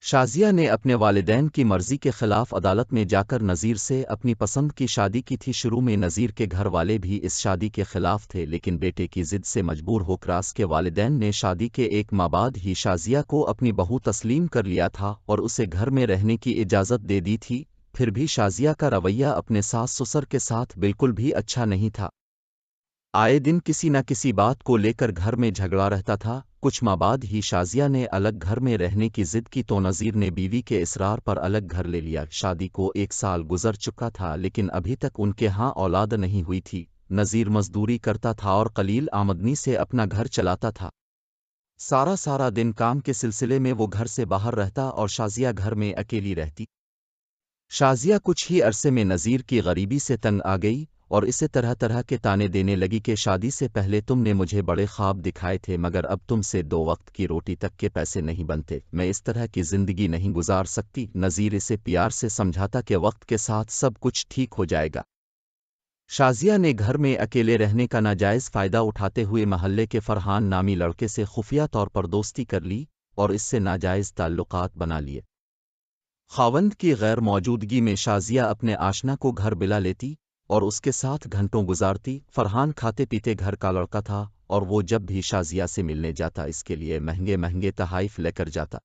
شازیہ نے اپنے والدین کی مرضی کے خلاف عدالت میں جا کر نذیر سے اپنی پسند کی شادی کی تھی۔ شروع میں نذیر کے گھر والے بھی اس شادی کے خلاف تھے، لیکن بیٹے کی ضد سے مجبور ہو کر اس کے والدین نے شادی کے ایک ماہ بعد ہی شازیہ کو اپنی بہو تسلیم کر لیا تھا اور اسے گھر میں رہنے کی اجازت دے دی تھی۔ پھر بھی شازیہ کا رویہ اپنے ساس سسر کے ساتھ بالکل بھی اچھا نہیں تھا۔ آئے دن کسی نہ کسی بات کو لے کر گھر میں جھگڑا رہتا تھا۔ کچھ ماہ بعد ہی شازیہ نے الگ گھر میں رہنے کی ضد کی تو نذیر نے بیوی کے اصرار پر الگ گھر لے لیا۔ شادی کو 1 سال گزر چکا تھا لیکن ابھی تک ان کے ہاں اولاد نہیں ہوئی تھی۔ نذیر مزدوری کرتا تھا اور قلیل آمدنی سے اپنا گھر چلاتا تھا۔ سارا دن کام کے سلسلے میں وہ گھر سے باہر رہتا اور شازیہ گھر میں اکیلی رہتی۔ شازیہ کچھ ہی عرصے میں نذیر کی غریبی سے تنگ آ گئی اور اسے طرح کے تانے دینے لگی کہ شادی سے پہلے تم نے مجھے بڑے خواب دکھائے تھے، مگر اب تم سے 2 وقت کی روٹی تک کے پیسے نہیں بنتے، میں اس طرح کی زندگی نہیں گزار سکتی۔ نذیر اسے پیار سے سمجھاتا کہ وقت کے ساتھ سب کچھ ٹھیک ہو جائے گا۔ شازیہ نے گھر میں اکیلے رہنے کا ناجائز فائدہ اٹھاتے ہوئے محلے کے فرحان نامی لڑکے سے خفیہ طور پر دوستی کر لی اور اس سے ناجائز تعلقات بنا لیے۔ خاوند کی غیر موجودگی میں شازیہ اپنے آشنا کو گھر بلا لیتی اور اس کے ساتھ گھنٹوں گزارتی۔ فرحان کھاتے پیتے گھر کا لڑکا تھا اور وہ جب بھی شازیہ سے ملنے جاتا اس کے لیے مہنگے تحائف لے کر جاتا۔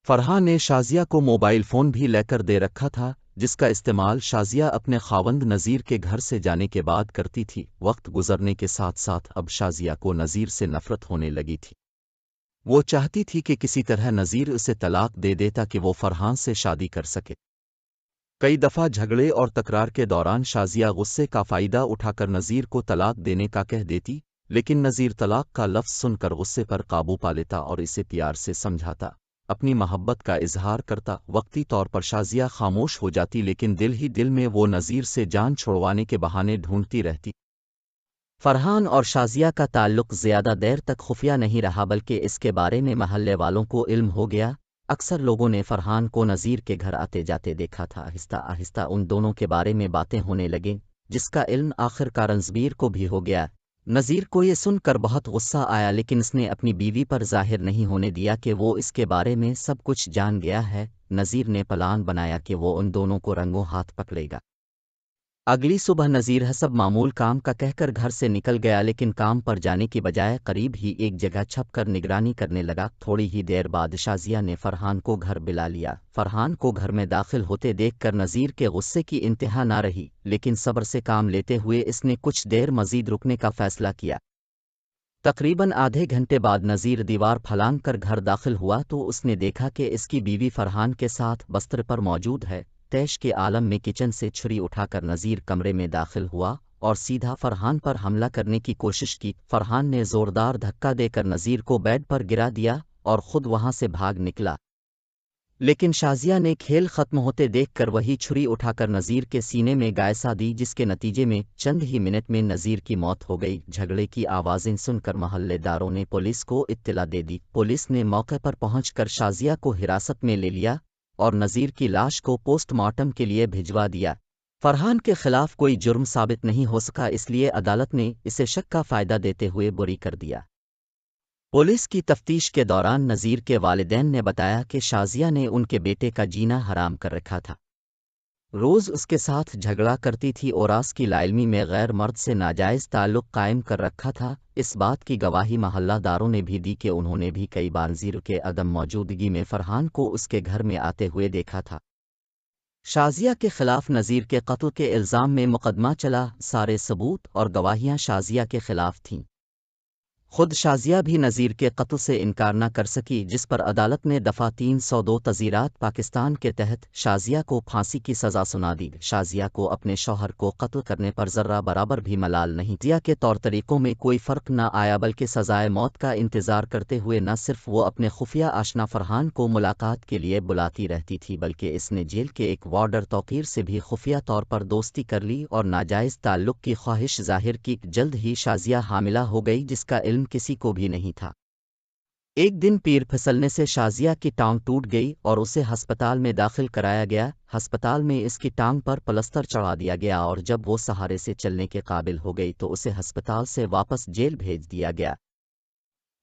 فرحان نے شازیہ کو موبائل فون بھی لے کر دے رکھا تھا، جس کا استعمال شازیہ اپنے خاوند نذیر کے گھر سے جانے کے بعد کرتی تھی۔ وقت گزرنے کے ساتھ اب شازیہ کو نذیر سے نفرت ہونے لگی تھی۔ وہ چاہتی تھی کہ کسی طرح نذیر اسے طلاق دے دیتا کہ وہ فرحان سے شادی کر سکے۔ کئی دفعہ جھگڑے اور تکرار کے دوران شازیہ غصے کا فائدہ اٹھا کر نذیر کو طلاق دینے کا کہہ دیتی، لیکن نذیر طلاق کا لفظ سن کر غصے پر قابو پا لیتا اور اسے پیار سے سمجھاتا، اپنی محبت کا اظہار کرتا۔ وقتی طور پر شازیہ خاموش ہو جاتی لیکن دل ہی دل میں وہ نذیر سے جان چھڑوانے کے بہانے ڈھونڈتی رہتی۔ فرحان اور شازیہ کا تعلق زیادہ دیر تک خفیہ نہیں رہا بلکہ اس کے بارے میں محلے والوں کو علم ہو گیا۔ اکثر لوگوں نے فرحان کو نذیر کے گھر آتے جاتے دیکھا تھا۔ آہستہ ان دونوں کے بارے میں باتیں ہونے لگیں، جس کا علم آخر کار رنضبیر کو بھی ہو گیا۔ نذیر کو یہ سن کر بہت غصہ آیا لیکن اس نے اپنی بیوی پر ظاہر نہیں ہونے دیا کہ وہ اس کے بارے میں سب کچھ جان گیا ہے۔ نذیر نے پلان بنایا کہ وہ ان دونوں کو رنگوں ہاتھ پکڑے گا۔ اگلی صبح نذیر حسب معمول کام کا کہہ کر گھر سے نکل گیا، لیکن کام پر جانے کی بجائے قریب ہی ایک جگہ چھپ کر نگرانی کرنے لگا۔ تھوڑی ہی دیر بعد شازیہ نے فرحان کو گھر بلا لیا۔ فرحان کو گھر میں داخل ہوتے دیکھ کر نذیر کے غصے کی انتہا نہ رہی، لیکن صبر سے کام لیتے ہوئے اس نے کچھ دیر مزید رکنے کا فیصلہ کیا۔ تقریباً آدھے گھنٹے بعد نذیر دیوار پھلانگ کر گھر داخل ہوا تو اس نے دیکھا کہ اس کی بیوی فرحان کے ساتھ بستر پر موجود ہے۔ تیش کے عالم میں کچن سے چھری اٹھا کر نذیر کمرے میں داخل ہوا اور سیدھا فرحان پر حملہ کرنے کی کوشش کی۔ فرحان نے زوردار دھکا دے کر نذیر کو بیڈ پر گرا دیا اور خود وہاں سے بھاگ نکلا، لیکن شازیہ نے کھیل ختم ہوتے دیکھ کر وہی چھری اٹھا کر نذیر کے سینے میں گائسا دی، جس کے نتیجے میں چند ہی منٹ میں نذیر کی موت ہو گئی۔ جھگڑے کی آوازیں سن کر محلے داروں نے پولیس کو اطلاع دے دی۔ پولیس نے موقع پر پہنچ کر شازیہ کو حراست میں لے لیا اور نذیر کی لاش کو پوسٹ مارٹم کے لیے بھجوا دیا۔ فرحان کے خلاف کوئی جرم ثابت نہیں ہو سکا، اس لیے عدالت نے اسے شک کا فائدہ دیتے ہوئے بری کر دیا۔ پولیس کی تفتیش کے دوران نذیر کے والدین نے بتایا کہ شازیہ نے ان کے بیٹے کا جینا حرام کر رکھا تھا۔ روز اس کے ساتھ جھگڑا کرتی تھی اور اس کی لاعلمی میں غیر مرد سے ناجائز تعلق قائم کر رکھا تھا۔ اس بات کی گواہی محلہ داروں نے بھی دی کہ انہوں نے بھی کئی بار نذیر کے عدم موجودگی میں فرحان کو اس کے گھر میں آتے ہوئے دیکھا تھا۔ شازیہ کے خلاف نذیر کے قتل کے الزام میں مقدمہ چلا۔ سارے ثبوت اور گواہیاں شازیہ کے خلاف تھیں۔ خود شازیہ بھی نذیر کے قتل سے انکار نہ کر سکی، جس پر عدالت نے دفعہ 302 تزیرات پاکستان کے تحت شازیہ کو پھانسی کی سزا سنا دی۔ شازیہ کو اپنے شوہر کو قتل کرنے پر ذرہ برابر بھی ملال نہیں۔ شازیہ کے طور طریقوں میں کوئی فرق نہ آیا بلکہ سزائے موت کا انتظار کرتے ہوئے نہ صرف وہ اپنے خفیہ آشنا فرحان کو ملاقات کے لیے بلاتی رہتی تھی، بلکہ اس نے جیل کے ایک وارڈر توقیر سے بھی خفیہ طور پر دوستی کر لی اور ناجائز تعلق کی خواہش ظاہر کی۔ جلد ہی شازیہ حاملہ ہو گئی، جس کا علم کسی کو بھی نہیں تھا۔ ایک دن پیر پھسلنے سے شازیہ کی ٹانگ ٹوٹ گئی اور اسے ہسپتال میں داخل کرایا گیا۔ ہسپتال میں اس کی ٹانگ پر پلستر چڑھا دیا گیا اور جب وہ سہارے سے چلنے کے قابل ہو گئی تو اسے ہسپتال سے واپس جیل بھیج دیا گیا۔